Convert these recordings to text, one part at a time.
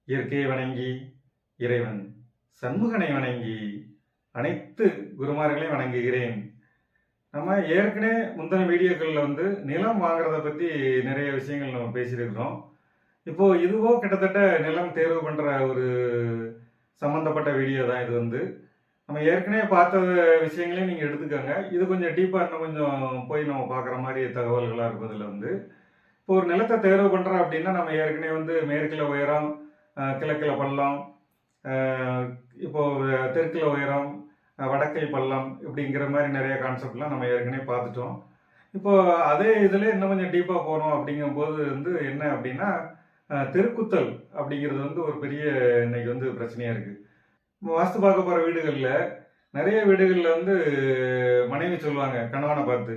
இயற்கையை வணங்கி இறைவன் சண்முகனை வணங்கி அனைத்து குருமார்களையும் வணங்குகிறேன். நம்ம ஏற்கனவே முந்தின வீடியோக்களில் நிலம் வாங்குறத பற்றி நிறைய விஷயங்கள் நம்ம பேசியிருக்கிறோம். இப்போ இதுவோ கிட்டத்தட்ட நிலம் தேர்வு பண்ணுற ஒரு சம்மந்தப்பட்ட வீடியோ தான் இது. நம்ம ஏற்கனவே பார்த்த விஷயங்களையும் நீங்கள் எடுத்துக்கோங்க. இது கொஞ்சம் டீப்பாக இன்னும் கொஞ்சம் போய் நம்ம பார்க்குற மாதிரி தகவல்களாக இருப்பதில் இப்போ ஒரு நிலத்தை தேர்வு பண்ணுறோம் அப்படின்னா நம்ம ஏற்கனவே மேற்கில் உயரம், கிழக்கில் பள்ளம், இப்போ தெற்கில் உயரம், வடக்கில் பள்ளம் இப்படிங்கிற மாதிரி நிறைய கான்செப்ட்லாம் நம்ம ஏற்கனவே பார்த்துட்டோம். இப்போ அதே இதில் இன்னும் கொஞ்சம் டீப்பாக போனோம் அப்படிங்கும்போது என்ன அப்படின்னா தெருக்குத்தல் அப்படிங்கிறது ஒரு பெரிய இன்னைக்கு பிரச்சனையாக இருக்குது. வாஸ்து பார்க்க போகிற வீடுகளில் நிறைய வீடுகளில் மனைவி சொல்லுவாங்க கணவனை பார்த்து,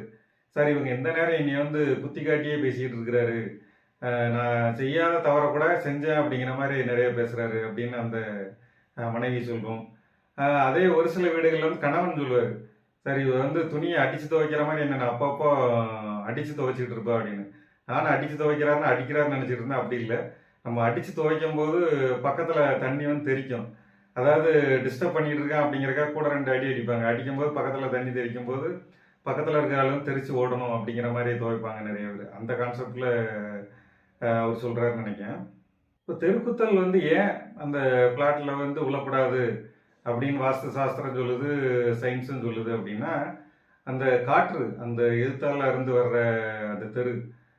சார் இவங்க எந்த நேரம் என்னை குத்தி காட்டியே பேசிக்கிட்டு இருக்கிறாரு, நான் செய்யாத தவற கூட செஞ்சேன் அப்படிங்கிற மாதிரி நிறைய பேசுகிறாரு அப்படின்னு அந்த மனைவி சொல்கிறோம். அதே ஒரு சில வீடுகளில் கணவன் சொல்லுவார், சார் இவர் துணியை அடித்து துவைக்கிற மாதிரி என்ன நான் அப்பப்போ அடித்து துவைச்சிக்கிட்டு இருப்பா அப்படின்னு. நானும் அடித்து துவைக்கிறாருன்னு அடிக்கிறாருன்னு நினச்சிட்டு இருந்தேன். அப்படி இல்லை, நம்ம அடித்து துவைக்கும் போது பக்கத்தில் தண்ணி தெரிக்கும். அதாவது டிஸ்டர்ப் பண்ணிட்டு இருக்கேன் அப்படிங்கிறக்காக கூட 2 அடி அடிப்பாங்க. அடிக்கும்போது பக்கத்தில் தண்ணி தெரிக்கும் போது பக்கத்தில் இருக்கிற ஆளும் தெரிச்சு ஓடணும் அப்படிங்கிற மாதிரி துவைப்பாங்க நிறைய பேர். அந்த கான்செப்டில் அவர் சொல்கிறாருன்னு நினைக்கிறேன். இப்போ தெருக்குத்தல் ஏன் அந்த பிளாட்டில் உள்ளக்கூடாது அப்படின்னு வாஸ்து சாஸ்திரம் சொல்லுது, சயின்ஸும் சொல்லுது அப்படின்னா, அந்த காற்று அந்த எதிர்த்தால இருந்து வர்ற அந்த தெரு,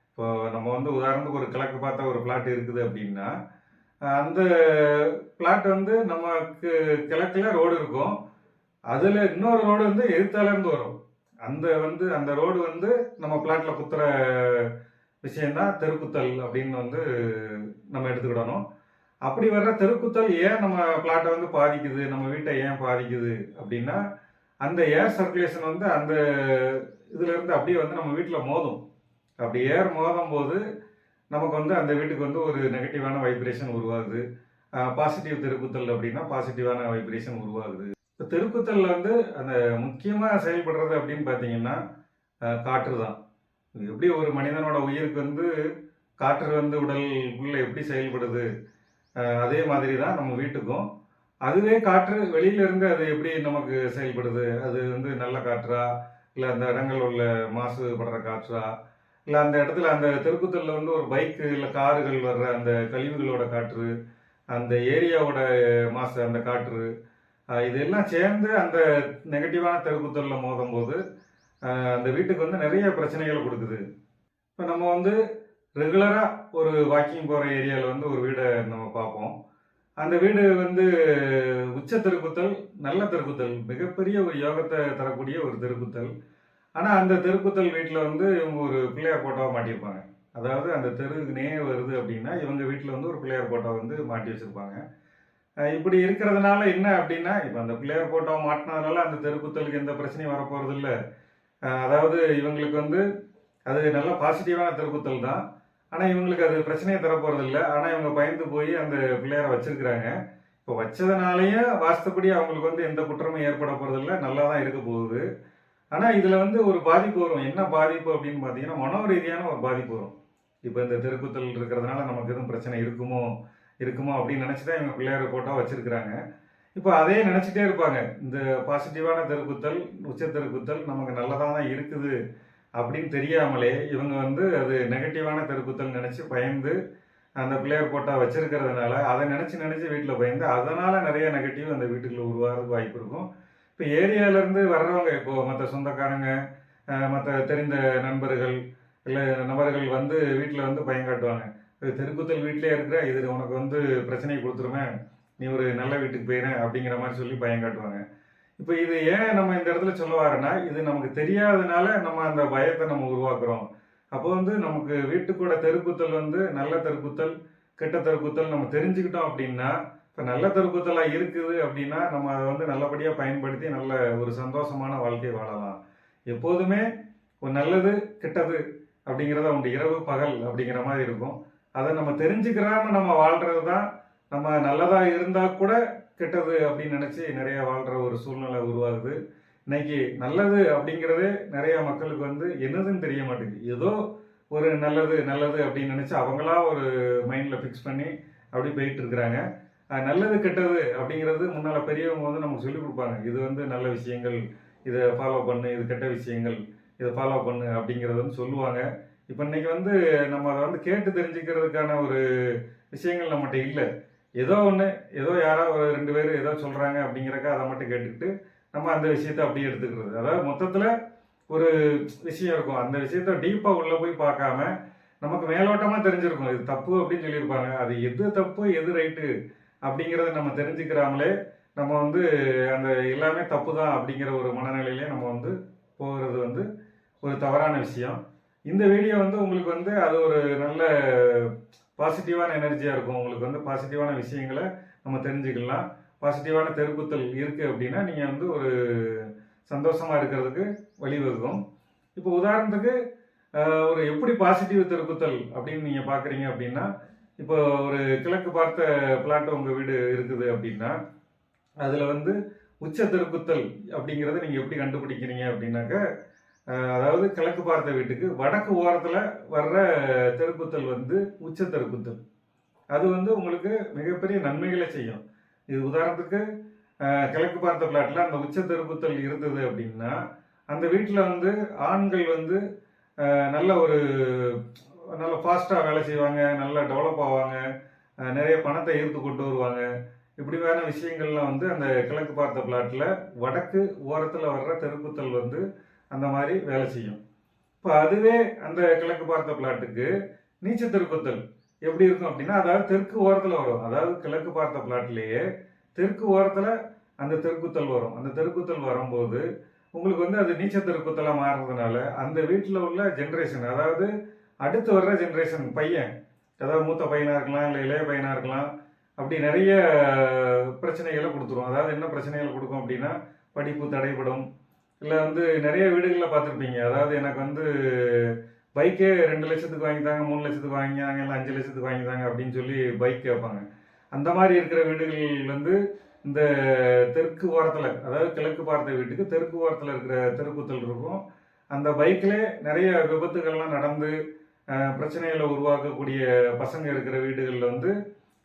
இப்போ நம்ம உதாரணத்துக்கு ஒரு கிழக்கு பார்த்தா ஒரு பிளாட் இருக்குது அப்படின்னா, அந்த பிளாட் நமக்கு கிழக்கில் ரோடு இருக்கும், அதில் இன்னொரு ரோடு எதிர்த்தால இருந்து வரும். அந்த ரோடு நம்ம பிளாட்ல குத்துற விஷயம்தான் தெருக்குத்தல் அப்படின்னு நம்ம எடுத்துக்கிடணும். அப்படி வர்ற தெருக்குத்தல் ஏன் நம்ம பிளாட்டை பாதிக்குது, நம்ம வீட்டை ஏன் பாதிக்குது அப்படின்னா, அந்த ஏர் சர்க்குலேஷன் அந்த இதுல இருந்து அப்படியே நம்ம வீட்டில் மோதும். அப்படி ஏர் மோதும் போது நமக்கு அந்த வீட்டுக்கு ஒரு நெகட்டிவான வைப்ரேஷன் உருவாகுது. பாசிட்டிவ் தெருக்குத்தல் அப்படின்னா பாசிட்டிவான வைப்ரேஷன் உருவாகுது. இப்போ தெருக்குத்தல்ல அந்த முக்கியமாக செயல்படுறது அப்படின்னு பார்த்தீங்கன்னா காற்று தான். எப்படி ஒரு மனிதனோட உயிருக்கு காற்று உடலுக்குள்ள எப்படி செயல்படுது, அதே மாதிரி தான் நம்ம வீட்டுக்கும். அதுவே காற்று வெளியில இருந்து அது எப்படி நமக்கு செயல்படுது, அது நல்ல காற்றா, இல்லை அந்த இடங்கள் உள்ள மாசுபடுற காற்றா, இல்லை அந்த இடத்துல அந்த தெருக்குத்தல்ல ஒரு பைக்கு இல்லை கார்கள் வர்ற அந்த கழிவுகளோட காற்று, அந்த ஏரியாவோட மாசு அந்த காற்று, இதெல்லாம் சேர்ந்து அந்த நெகட்டிவான தெருக்குத்தல்ல மோதும் போது அந்த வீட்டுக்கு நிறைய பிரச்சனைகளை கொடுக்குது. இப்போ நம்ம ரெகுலராக ஒரு வாக்கிங் போகிற ஏரியாவில் ஒரு வீடை நம்ம பார்ப்போம். அந்த வீடு உச்ச தெருக்குத்தல், நல்ல தெருக்குத்தல், மிகப்பெரிய ஒரு யோகத்தை தரக்கூடிய ஒரு தெருக்குத்தல். ஆனால் அந்த தெருக்குத்தல் வீட்டில் இவங்க ஒரு பிள்ளையார் போட்டோவை மாட்டியிருப்பாங்க. அதாவது அந்த தெருவுக்கு வருது அப்படின்னா இவங்க வீட்டில் ஒரு பிள்ளையார் போட்டோ மாட்டி வச்சுருப்பாங்க. இப்படி இருக்கிறதுனால என்ன அப்படின்னா, இப்போ அந்த பிள்ளையார் போட்டோவை மாட்டினதுனால அந்த தெருக்குத்தலுக்கு எந்த பிரச்சனையும் வரப்போகிறது இல்லை. அதாவது இவங்களுக்கு அது நல்ல பாசிட்டிவான தெருக்குத்தல் தான். ஆனால் இவங்களுக்கு அது பிரச்சனையை தரப்போகிறது இல்லை. ஆனால் இவங்க பயந்து போய் அந்த பிள்ளையாரை வச்சிருக்கிறாங்க. இப்போ வச்சதுனாலேயும் வாஸ்துப்படி அவங்களுக்கு எந்த குற்றமும் ஏற்பட போகிறதில்ல, நல்லா தான் இருக்க போகுது. ஆனால் இதில் ஒரு பாதிப்பு வரும். என்ன பாதிப்பு அப்படின்னு பார்த்தீங்கன்னா, மனோ ரீதியான ஒரு பாதிப்பு வரும். இப்போ இந்த தெருக்குத்தல் இருக்கிறதுனால நமக்கு எதுவும் பிரச்சனை இருக்குமோ அப்படின்னு நினச்சி தான் இவங்க பிள்ளையார் போட்டோ வச்சிருக்கிறாங்க. இப்போ அதே நினச்சிட்டே இருப்பாங்க, இந்த பாசிட்டிவான தெருக்குத்தல், உச்ச தெருக்குத்தல் நமக்கு நல்லதாக தான் இருக்குது அப்படின்னு தெரியாமலே இவங்க அது நெகட்டிவான தெருக்குத்தல் நினச்சி பயந்து அந்த பிள்ளையார் போட்டோ வச்சிருக்கிறதுனால அதை நினச்சி வீட்டில் பயந்து அதனால் நிறைய நெகட்டிவ் அந்த வீட்டுக்குள்ளே உருவாகிறதுக்கு வாய்ப்பு இருக்கும். இப்போ ஏரியாவிலேருந்து வர்றவங்க, இப்போது மற்ற சொந்தக்காரங்க, மற்ற தெரிந்த நண்பர்கள் இல்லை நபர்கள் வீட்டில் பயம் காட்டுவாங்க, தெருக்குத்தல் வீட்டிலே இருக்கிற, இது உனக்கு பிரச்சனையை கொடுத்துருமே, நீ ஒரு நல்ல வீட்டுக்கு போயிட அப்படிங்கிற மாதிரி சொல்லி பயம் காட்டுவாங்க. இப்போ இது ஏன் நம்ம இந்த இடத்துல சொல்ல வரேன்னா, இது நமக்கு தெரியாதனால நம்ம அந்த பயத்தை நம்ம உருவாக்குறோம். அப்போ நமக்கு வீட்டுக்கூட தெருக்குத்தல் நல்ல தெருக்குத்தல், கெட்ட தெருக்குத்தல் நம்ம தெரிஞ்சுக்கிட்டோம் அப்படின்னா, இப்போ நல்ல தெருக்குத்தலாக இருக்குது அப்படின்னா நம்ம அதை நல்லபடியாக பயன்படுத்தி நல்ல ஒரு சந்தோஷமான வாழ்க்கை வாழலாம். எப்போதுமே ஒரு நல்லது கெட்டது அப்படிங்கிறத உண்டு, இரவு பகல் அப்படிங்கிற மாதிரி இருக்கும். அதை நம்ம தெரிஞ்சுக்கிறாம நம்ம வாழ்கிறது தான் நம்ம நல்லதாக இருந்தால் கூட கெட்டது அப்படின்னு நினச்சி நிறைய வாழ்கிற ஒரு சூழ்நிலை உருவாகுது. இன்னைக்கு நல்லது அப்படிங்கிறதே நிறைய மக்களுக்கு என்னதுன்னு தெரிய மாட்டேங்குது. ஏதோ ஒரு நல்லது நல்லது அப்படின்னு நினச்சி அவங்களா ஒரு மைண்டில் ஃபிக்ஸ் பண்ணி அப்படி போயிட்டு இருக்கிறாங்க. நல்லது கெட்டது அப்படிங்கிறது முன்னால் பெரியவங்க வந்து நமக்கு சொல்லிக் கொடுப்பாங்க. இது வந்து நல்ல விஷயங்கள், இதை ஃபாலோ பண்ணு, இது கெட்ட விஷயங்கள், இதை ஃபாலோ பண்ணு அப்படிங்கிறத வந்து சொல்லுவாங்க. இப்போ இன்னைக்கு வந்து நம்ம அதை வந்து கேட்டு தெரிஞ்சுக்கிறதுக்கான ஒரு விஷயங்கள் நம்மகிட்ட இல்லை. ஏதோ ஒன்று, ஏதோ யாரோ ஒரு 2 பேர் ஏதோ சொல்கிறாங்க அப்படிங்கிறக்க அதை மட்டும் கேட்டுக்கிட்டு நம்ம அந்த விஷயத்தை அப்படியே எடுத்துக்கிறது. அதாவது மொத்தத்தில் ஒரு விஷயம் இருக்கும், அந்த விஷயத்த டீப்பாக உள்ளே போய் பார்க்காம நமக்கு மேலோட்டமாக தெரிஞ்சிருக்கும் இது தப்பு அப்படின்னு சொல்லியிருப்பாங்க. அது எது தப்பு எது ரைட்டு அப்படிங்கிறத நம்ம தெரிஞ்சுக்கிறாமலே நம்ம வந்து அந்த எல்லாமே தப்பு தான் அப்படிங்கிற ஒரு மனநிலையிலே நம்ம வந்து போகிறது வந்து ஒரு தவறான விஷயம். இந்த வீடியோ வந்து உங்களுக்கு வந்து அது ஒரு நல்ல பாசிட்டிவான எனர்ஜியாக இருக்கும். உங்களுக்கு வந்து பாசிட்டிவான விஷயங்களை நம்ம தெரிஞ்சுக்கலாம். பாசிட்டிவான தெருக்குத்தல் இருக்குது அப்படின்னா நீங்கள் வந்து ஒரு சந்தோஷமாக இருக்கிறதுக்கு வழிவகுக்கும். இப்போ உதாரணத்துக்கு ஒரு எப்படி பாசிட்டிவ் தெருக்குத்தல் அப்படின்னு நீங்கள் பார்க்குறீங்க அப்படின்னா, இப்போ ஒரு கிழக்கு பார்த்த பிளாட் உங்கள் வீடு இருக்குது அப்படின்னா அதில் வந்து உச்ச தெருக்குத்தல் அப்படிங்கிறத நீங்கள் எப்படி கண்டுபிடிக்கிறீங்க அப்படின்னாக்க, அதாவது கிழக்கு பார்த்த வீட்டுக்கு வடக்கு ஓரத்தில் வர்ற தெருக்குத்தல் வந்து உச்ச தெருக்குத்தல். அது வந்து உங்களுக்கு மிகப்பெரிய நன்மைகளை செய்யும். இது உதாரணத்துக்கு கிழக்கு பார்த்த பிளாட்டில் அந்த உச்ச தெருக்குத்தல் இருந்தது அப்படின்னா அந்த வீட்டில் வந்து ஆண்கள் வந்து நல்ல ஒரு நல்ல ஃபாஸ்ட்டாக வேலை செய்வாங்க, நல்லா டெவலப் ஆவாங்க, நிறைய பணத்தை ஈர்த்து கொண்டு வருவாங்க. இப்படியான விஷயங்கள்லாம் வந்து அந்த கிழக்கு பார்த்த பிளாட்டில் வடக்கு ஓரத்தில் வர்ற தெருக்குத்தல் வந்து அந்த மாதிரி வேலை செய்யும். இப்போ அதுவே அந்த கிழக்கு பார்த்த பிளாட்டுக்கு நீச்ச தெருக்குத்தல் எப்படி இருக்கும் அப்படின்னா, அதாவது தெற்கு ஓரத்தில் வரும். அதாவது கிழக்கு பார்த்த பிளாட்லேயே தெற்கு ஓரத்தில் அந்த தெருக்குத்தல் வரும். அந்த தெருக்குத்தல் வரும்போது உங்களுக்கு வந்து அது நீச்ச தெருக்குத்தலாக மாறுறதுனால அந்த வீட்டில் உள்ள ஜென்ரேஷன், அதாவது அடுத்து வர்ற ஜென்ரேஷன் பையன், அதாவது மூத்த பையனாக இருக்கலாம், இல்லை இளைய பையனாக இருக்கலாம், அப்படி நிறைய பிரச்சனைகளை கொடுத்துரும். அதாவது என்ன பிரச்சனைகளை கொடுக்கும் அப்படின்னா, படிப்பு தடைப்படும். இல்லை வந்து நிறைய வீடுகளில் பார்த்துருப்பீங்க, அதாவது எனக்கு வந்து பைக்கே 2 லட்சத்துக்கு வாங்கித்தாங்க, 3 லட்சத்துக்கு வாங்கித்தாங்க, இல்லை 5 லட்சத்துக்கு வாங்கித்தாங்க அப்படின்னு சொல்லி பைக் கேட்பாங்க. அந்த மாதிரி இருக்கிற வீடுகள் வந்து இந்த தெற்கு ஓரத்தில், அதாவது கிழக்கு பார்த்த வீட்டுக்கு தெற்கு ஓரத்தில் இருக்கிற தெருக்குத்தல் இருக்கும். அந்த பைக்கில் நிறைய விபத்துகள்லாம் நடந்து பிரச்சனைகளை உருவாக்கக்கூடிய பசங்க இருக்கிற வீடுகளில் வந்து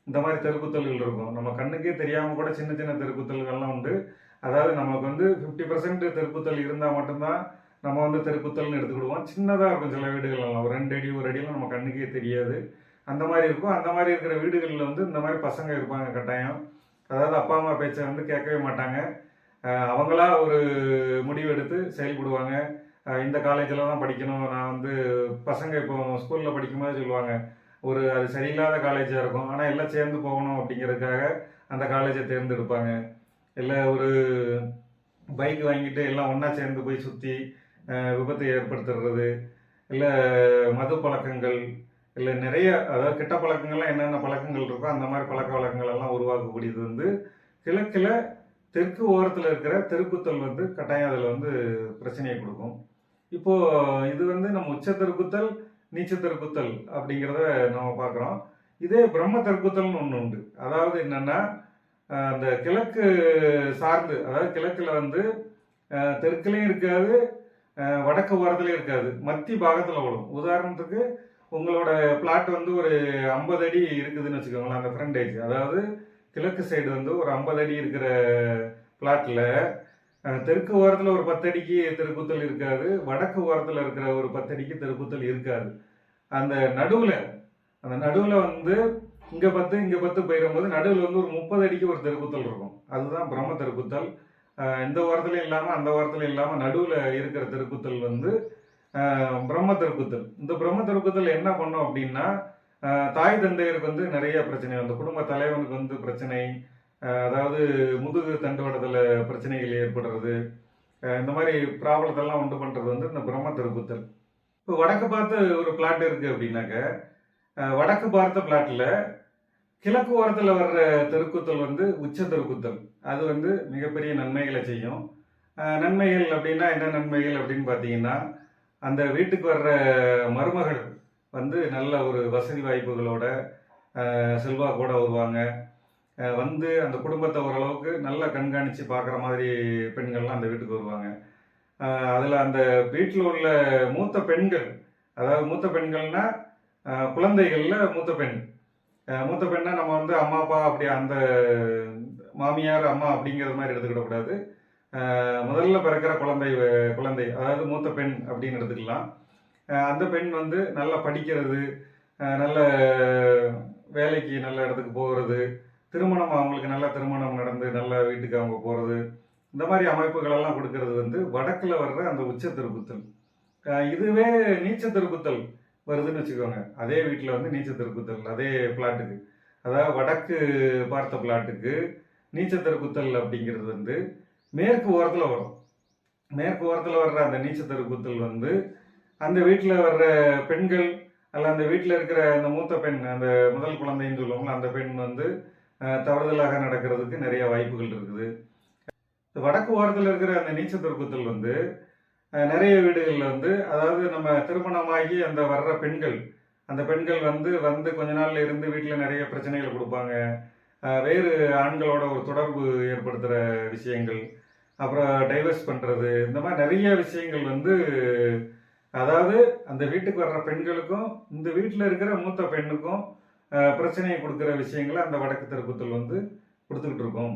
இந்த மாதிரி தெருக்குத்தல்கள் இருக்கும். நம்ம கண்ணுக்கே தெரியாமல் கூட சின்ன சின்ன தெருக்குத்தல்கள்லாம் உண்டு. அதாவது நமக்கு வந்து 50% தெருக்குத்தல் இருந்தால் மட்டும்தான் நம்ம வந்து தெருக்குத்தல்னு எடுத்துக்கிடுவோம். சின்னதாக இருக்கும் சில வீடுகள்லாம், ஒரு 2 அடி 1 அடியெல்லாம் நம்ம கண்ணுக்கே தெரியாது, அந்த மாதிரி இருக்கும். அந்த மாதிரி இருக்கிற வீடுகளில் வந்து இந்த மாதிரி பசங்க இருப்பாங்க கட்டாயம். அதாவது அப்பா அம்மா பேச்சை வந்து கேட்கவே மாட்டாங்க, அவங்களா ஒரு முடிவு எடுத்து செயல்படுவாங்க. இந்த காலேஜில் தான் படிக்கணும், நான் வந்து பசங்க இப்போ ஸ்கூலில் படிக்கும்போது சொல்லுவாங்க, ஒரு அது சரியில்லாத காலேஜாக இருக்கும், ஆனால் எல்லாம் சேர்ந்து போகணும் அப்படிங்கிறதுக்காக அந்த காலேஜை தேர்ந்தெடுப்பாங்க. இல்லை ஒரு பைக் வாங்கிட்டு எல்லாம் ஒன்றா சேர்ந்து போய் சுற்றி விபத்தை ஏற்படுத்துறது, இல்லை மது பழக்கங்கள், இல்லை நிறைய அதாவது கெட்ட பழக்கங்கள்லாம் என்னென்ன பழக்கங்கள் இருக்கோ அந்த மாதிரி பழக்க வழக்கங்கள் எல்லாம் உருவாக்கக்கூடியது வந்து கிழக்கில் தெற்கு ஓரத்தில் இருக்கிற தெருக்குத்தல் வந்து கட்டாயம் அதில் வந்து பிரச்சனையை கொடுக்கும். இப்போது இது வந்து நம்ம உச்ச தெருக்குத்தல் நீச்ச தெருக்குத்தல் அப்படிங்கிறத நம்ம பார்க்குறோம். இதே பிரம்ம தெருக்குத்தல்னு ஒன்று உண்டு. அதாவது என்னென்னா, அந்த கிழக்கு சார்ந்து, அதாவது கிழக்கில் வந்து தெற்குலையும் இருக்காது, வடக்கு ஓரத்துலையும் இருக்காது, மத்திய பாகத்தில் விடும். உதாரணத்துக்கு உங்களோட பிளாட் வந்து ஒரு 50 அடி இருக்குதுன்னு வச்சுக்கோங்களேன், அந்த ஃப்ரண்டேஜ், அதாவது கிழக்கு சைடு வந்து ஒரு 50 அடி இருக்கிற பிளாட்டில் தெற்கு ஓரத்தில் ஒரு 10 அடிக்கு தெருக்குத்தல் இருக்காது, வடக்கு ஓரத்தில் இருக்கிற ஒரு 10 அடிக்கு தெருக்குத்தல் இருக்காது. அந்த நடுவில் வந்து இங்கே 10 இங்கே 10 போயிடும்போது நடுவில் வந்து ஒரு 30 அடிக்கு ஒரு தெருக்குத்தல் இருக்கும். அதுதான் பிரம்ம தெருக்குத்தல். இந்த ஓரத்துலையும் இல்லாமல் அந்த ஓரத்துலையும் இல்லாமல் நடுவில் இருக்கிற தெருக்குத்தல் வந்து பிரம்ம தெருக்குத்தல். இந்த பிரம்ம தெருக்குத்தல் என்ன பண்ணும் அப்படின்னா, தாய் தந்தையருக்கு வந்து நிறைய பிரச்சனை, அந்த குடும்ப தலைவனுக்கு வந்து பிரச்சனை, அதாவது முதுகு தண்டுவடத்தில் பிரச்சனைகள் ஏற்படுறது, இந்த மாதிரி ப்ராப்ளத்தெல்லாம் உண்டு பண்ணுறது வந்து இந்த பிரம்ம தெருக்குத்தல். இப்போ வடக்கு பார்த்து ஒரு பிளாட் இருக்குது அப்படின்னாக்க, வடக்கு பார்த்த பிளாட்டில் கிழக்கு ஓரத்தில் வர்ற தெருக்குத்தல் வந்து உச்ச தெருக்குத்தல். அது வந்து மிகப்பெரிய நன்மைகளை செய்யும். நன்மைகள் அப்படின்னா என்ன நன்மைகள் அப்படின்னு பார்த்தீங்கன்னா, அந்த வீட்டுக்கு வர்ற மருமகள் வந்து நல்ல ஒரு வசதி வாய்ப்புகளோட செல்வாக்கோட வருவாங்க. வந்து அந்த குடும்பத்தை ஓரளவுக்கு நல்லா கண்காணித்து பார்க்குற மாதிரி பெண்கள்லாம் அந்த வீட்டுக்கு வருவாங்க. அதில் அந்த வீட்டில் உள்ள மூத்த பெண்கள், அதாவது மூத்த பெண்கள்னா குழந்தைகளில் மூத்த பெண், மூத்த பெண்ணை நம்ம வந்து அம்மா அப்பா அப்படி அந்த மாமியார் அம்மா அப்படிங்கிறது மாதிரி எடுத்துக்கிடக்கூடாது. முதல்ல பிறக்கிற குழந்தை அதாவது மூத்த பெண் அப்படின்னு எடுத்துக்கலாம். அந்த பெண் வந்து நல்லா படிக்கிறது, நல்ல வேலைக்கு நல்ல இடத்துக்கு போகிறது, திருமணம் அவங்களுக்கு நல்ல திருமணம் நடந்து நல்ல வீட்டுக்கு அவங்க போகிறது, இந்த மாதிரி அமைப்புகளெல்லாம் கொடுக்கறது வந்து வடக்கில் வர்ற அந்த உச்ச திருப்புத்தல். இதுவே நீச்ச திருப்புத்தல் வருதுன்னு வச்சுக்கோங்க. அதே வீட்டில் வந்து நீச்ச திருப்புத்தல் அதே பிளாட்டுக்கு, அதாவது வடக்கு பார்த்த பிளாட்டுக்கு நீச்ச திருப்புத்தல் அப்படிங்கிறது வந்து மேற்கு ஓரத்தில் வரும். மேற்கு ஓரத்தில் வர்ற அந்த நீச்ச திருப்புத்தல் வந்து அந்த வீட்டில் வர்ற பெண்கள் அல்ல அந்த வீட்டில் இருக்கிற அந்த மூத்த பெண், அந்த முதல் குழந்தைன்னு சொல்லுவாங்களா, அந்த பெண் வந்து தவறுதலாக நடக்கிறதுக்கு நிறைய வாய்ப்புகள் இருக்குது. வடக்கு ஓரத்தில் இருக்கிற அந்த நீச்ச திருப்புத்தல் வந்து நிறைய வீடுகளில் வந்து, அதாவது நம்ம திருமணமாகி அந்த வர்ற பெண்கள், அந்த பெண்கள் வந்து கொஞ்ச நாள்ல இருந்து வீட்டில் நிறைய பிரச்சனைகளை கொடுப்பாங்க. வேறு ஆண்களோட ஒரு தொடர்பு ஏற்படுத்துகிற விஷயங்கள், அப்புறம் டைவர்ஸ் பண்ணுறது, இந்த மாதிரி நிறைய விஷயங்கள் வந்து, அதாவது அந்த வீட்டுக்கு வர்ற பெண்களுக்கும் இந்த வீட்டில் இருக்கிற மூத்த பெண்ணுக்கும் பிரச்சனையை கொடுக்குற விஷயங்களை அந்த வடக்கு திருப்புத்தல் வந்து கொடுத்துக்கிட்டு இருக்கோம்.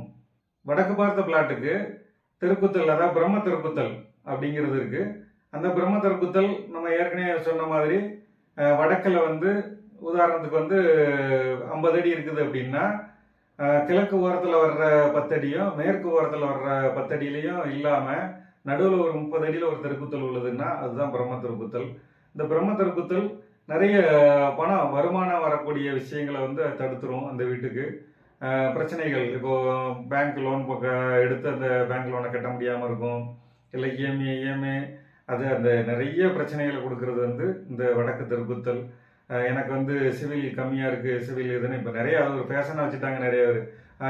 வடக்கு பார்த்த பிளாட்டுக்கு திருப்புத்தல், அதாவது பிரம்ம திருப்புத்தல் அப்படிங்கிறது இருக்கு. அந்த பிரம்ம திருப்புத்தல் நம்ம ஏற்கனவே சொன்ன மாதிரி வடக்கில் வந்து உதாரணத்துக்கு வந்து 50 அடி இருக்குது அப்படின்னா, கிழக்கு ஓரத்தில் வர்ற 10 அடியும் மேற்கு ஓரத்தில் வர்ற 10 அடியிலையும் இல்லாமல் நடுவில் ஒரு 30 அடியில் ஒரு திருப்புத்தல் உள்ளதுன்னா அதுதான் பிரம்ம திருப்புத்தல். இந்த பிரம்ம திருப்புத்தல் நிறைய பணம் வருமானம் வரக்கூடிய விஷயங்களை வந்து தடுத்துரும். அந்த வீட்டுக்கு பிரச்சனைகள், இப்போ பேங்க் லோன் எடுத்து அந்த பேங்க் லோனை கட்ட முடியாமல் இருக்கும், இல்லை இஎம்ஐ அது அந்த நிறைய பிரச்சனைகளை கொடுக்கறது வந்து இந்த வடக்கு திருப்புத்தல். எனக்கு வந்து சிவில் கம்மியாக இருக்குது, சிவில் இதுன்னு இப்போ நிறைய அது ஒரு ஃபேஷனாக வச்சுட்டாங்க நிறைய பேர்.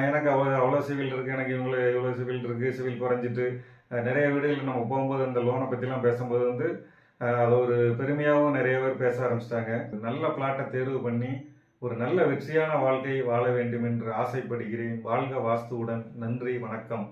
எனக்கு அவ்வளோ சிவில் இருக்குது, எனக்கு இவ்வளோ சிவில் இருக்குது, சிவில் குறைஞ்சிட்டு நிறைய வீடுகளில் நம்ம போகும்போது அந்த லோனை பற்றிலாம் பேசும்போது வந்து அதை ஒரு பெருமையாகவும் நிறைய பேர் பேச ஆரம்பிச்சிட்டாங்க. நல்ல பிளாட்டை தேர்வு பண்ணி ஒரு நல்ல வெற்றியான வாழ்க்கை வாழ வேண்டும் என்று ஆசைப்படுகிறேன். வாழ்க வாஸ்துவுடன். நன்றி, வணக்கம்.